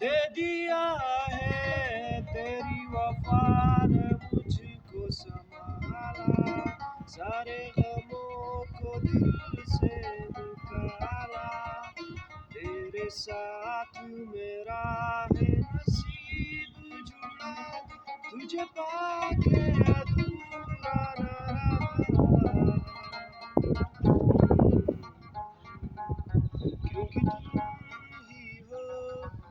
दे दिया है तेरी वफा ने मुझको संभाला, सारे गमों को दिल से निकाला। तेरे साथ मेरा है नसीब जुड़ा, तुझे पाके अधूरा न रहा। क्योंकि तुम ही हो,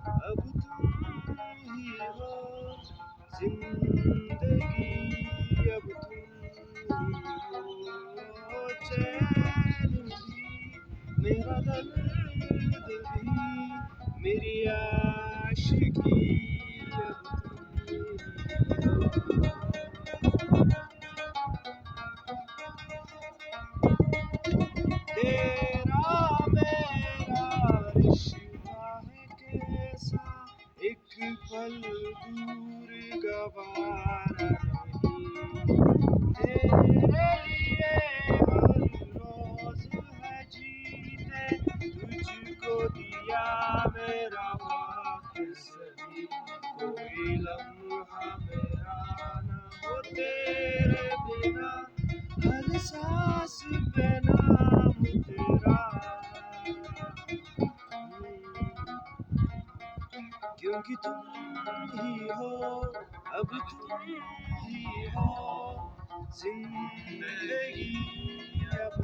अब तुम ही हो जिंदगी, अब तुम ही हो चैन भी, मेरा दर्द भी, मेरी आशिकी, अब तुम ही हो। तेरा मेरा रिश्ता है कैसा, एक पल दूर गवारा नहीं। तेरे लिए हर रोज है जीते, तुझको दिया मेरा वक्त सही, कोई लम्हा मेरा ना हो तेरे बिना, हर सांस पे नाम तेरा। क्योंकि तुम ही हो, अब तुम ही हो जिंदगी, अब